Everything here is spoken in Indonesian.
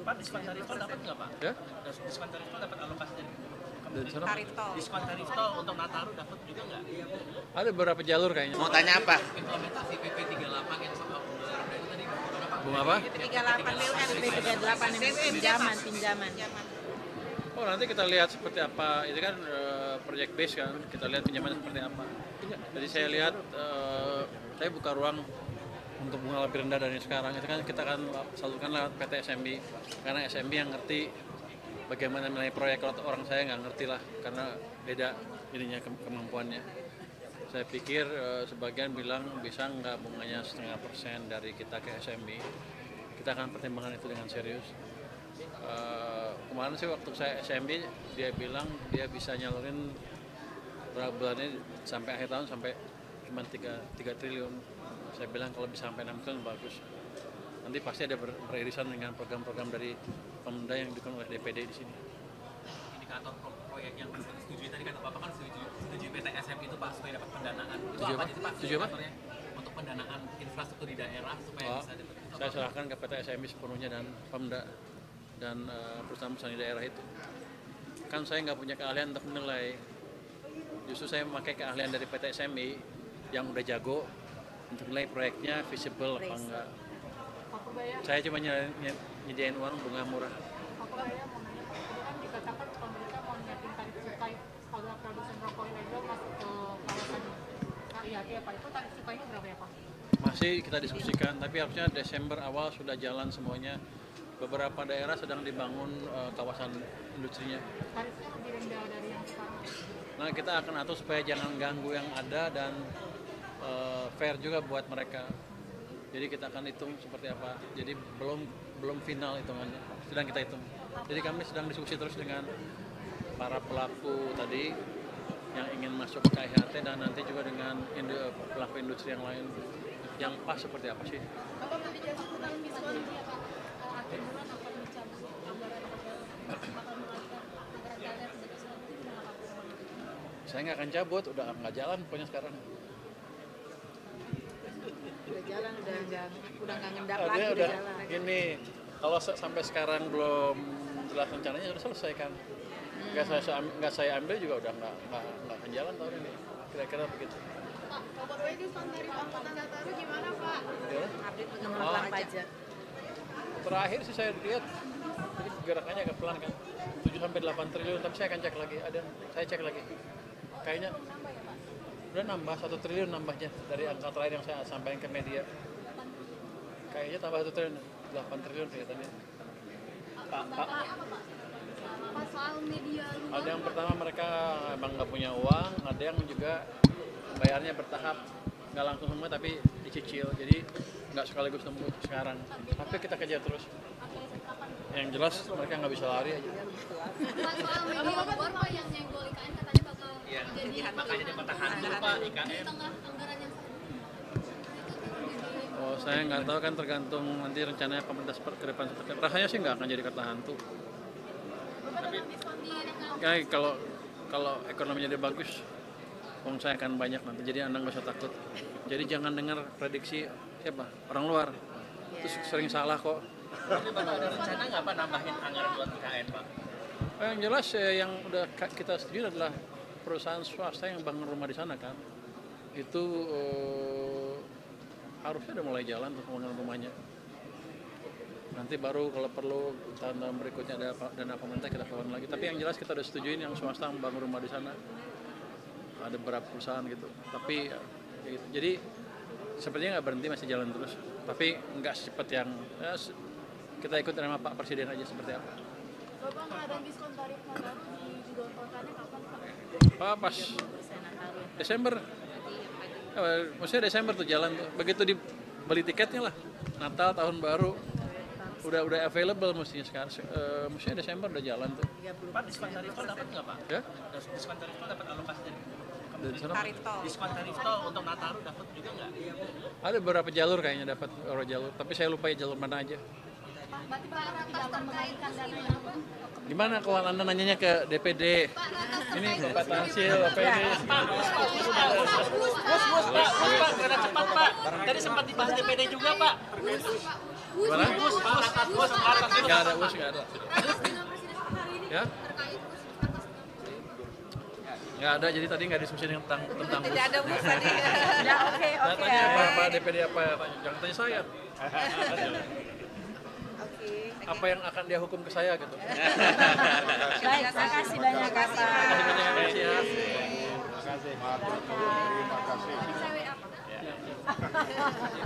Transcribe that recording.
Pak, diskon tarif tol dapat nggak Pak? Ya? Diskon tarif tol dapat alokasi dari Tarif tol. diskon tarif tol untuk Nataru dapat juga nggak? Ada beberapa jalur kayaknya. Mau tanya apa? Implementasi PP 38 yang sama itu tadi Bunga apa? 38 BUMN, 38 pinjaman. Oh, nanti kita lihat seperti apa. Itu kan project base kan. Kita lihat pinjaman seperti apa. Jadi saya lihat saya buka ruang untuk bunga lebih rendah dari sekarang. Itu kan kita akan salurkan lewat PT SMB. Karena SMB yang ngerti bagaimana menilai proyek. Kalau orang saya nggak ngerti lah, karena beda ininya kemampuannya. Saya pikir sebagian bilang bisa nggak bunganya 0,5% dari kita ke SMB. Kita akan pertimbangkan itu dengan serius. Kemarin sih waktu saya SMB dia bilang dia bisa nyalurin berapa bulannya sampai akhir tahun sampai cuma 3 triliun. Saya bilang kalau bisa sampai 6 triliun bagus. Nanti pasti ada beririsan dengan program-program dari Pemda yang didukung oleh DPD di sini. Indikator proyek yang disetujui tadi kata Bapak kan setuju PT SM itu Pak supaya dapat pendanaan. Itu Setuju apa apa? sih Pak? Setuju apa? Indikatornya untuk pendanaan infrastruktur di daerah supaya bisa dapat. Saya serahkan ke PT SMB sepenuhnya dan Pemda dan perusahaan-perusahaan di daerah itu. Kan saya nggak punya keahlian untuk menilai. Justru saya memakai keahlian dari PT SMB yang udah jago untuk nilai proyeknya visible apa enggak. Saya cuma nyediain uang bunga murah. Aku Baya mau nanya, tadi kan dikatakan pemerintah mau nyiapin tarif cukai kalau produsen rokok ilegal masuk ke kawasan KIHT apa itu tarif cukainya berapa ya Pak? Masih kita diskusikan, tapi harusnya Desember awal sudah jalan semuanya. Beberapa daerah sedang dibangun kawasan industrinya. Tarifnya lebih rendah dari yang sekarang. Nah, kita akan atur supaya jangan ganggu yang ada dan fair juga buat mereka. Jadi kita akan hitung seperti apa. Jadi belum final hitungannya, sedang kita hitung. Jadi kami sedang diskusi terus dengan para pelaku tadi yang ingin masuk ke KIHT dan nanti juga dengan pelaku industri yang lain yang pas seperti apa sih. Bapak nanti janji tentang diskon ya Pak? Akhir bulan akan dicabut anggaran bakal mengalihkan anggaran KLR tidak sesuai itu gimana Pak? Saya nggak akan cabut, udah nggak jalan pokoknya sekarang. Udah jalan, udah nggak ngendap Dia lagi, udah udah jalan. gini, kalau sampai sekarang belum jelas rencananya sudah selesai kan. Nggak saya ambil juga udah nggak akan jalan tahun ini. Kira-kira begitu. Pak, Bapak Baya diskon tarif angkutan Nataru gimana Pak? Ya. Update pengembangan pajak. Terakhir sih saya lihat jadi gerakannya agak pelan kan. 7 sampai 8 triliun, tapi saya akan cek lagi. Saya cek lagi. Kayaknya udah nambah 1 triliun nambahnya dari angka terakhir yang saya sampaikan ke media. Kayaknya tambah 1 triliun, 8 triliun kelihatannya. Pak. Soal media Ada yang pertama mereka emang nggak punya uang, ada yang juga bayarnya bertahap, nggak langsung semua tapi dicicil, jadi nggak sekaligus nemu sekarang. Tapi kita kejar terus. Yang jelas mereka nggak bisa lari aja. soal media luar Pak yang nyenggol IKN katanya bakal Jadi makanya dipertahankan dulu Pak IKN. tengah anggaran yang Oh, saya nggak tahu kan tergantung nanti rencananya pemerintah ke depan seperti apa. Rasanya sih nggak akan jadi kata hantu. Tapi kayak kalau ekonominya dia bagus, uang saya akan banyak nanti. Jadi Anda nggak usah takut. Jadi jangan dengar prediksi siapa orang luar. Itu sering salah kok. Tapi Bapak ada rencana nggak Pak nambahin anggaran buat IKN Pak? Yang jelas yang udah kita setuju adalah perusahaan swasta yang bangun rumah di sana kan. Itu harusnya udah mulai jalan untuk pembangunan rumahnya. Nanti baru kalau perlu tahun-tahun berikutnya ada dana pemerintah kita kawan lagi. Tapi yang jelas kita udah setujuin yang swasta membangun rumah di sana. Ada beberapa perusahaan gitu. Tapi ya gitu. Jadi sepertinya nggak berhenti, masih jalan terus. Tapi nggak secepat yang kita ikut sama Pak Presiden aja seperti apa. Bapak ngadang diskon tarif Nataru di Judul Kotanya kapan Pak? Pas Desember. Maksudnya Desember tuh jalan tuh. Begitu dibeli tiketnya lah. Natal, tahun baru. Udah available mestinya sekarang. Mestinya Desember udah jalan tuh. Pak diskon tarif tol dapat nggak Pak? Ya? Diskon tarif tol dapat alokasi dari Dari sana Tarif tol. diskon tarif tol untuk Nataru dapat juga nggak? ada beberapa jalur kayaknya dapat jalur. Tapi saya lupa ya jalur mana aja. Pak, berarti Pak tidak akan mengalihkan dana yang apa? Gimana kalau Anda nanyanya ke DPD? Ini Pak Tansil, apa ini? Pak, gerak cepat Pak. Tadi sempat dibahas DPD juga Pak. Gimana? Nggak ada us, nggak ada. Ya? Nggak ada, jadi tadi nggak diskusi tentang us. Tidak ada bus tadi. Udah oke. Tanya apa DPD apa, jangan tanya saya. Oke. Apa yang akan dia hukum ke saya gitu. Baik, makasih banyak Kak. Terima kasih ya. Terima kasih. Terima kasih.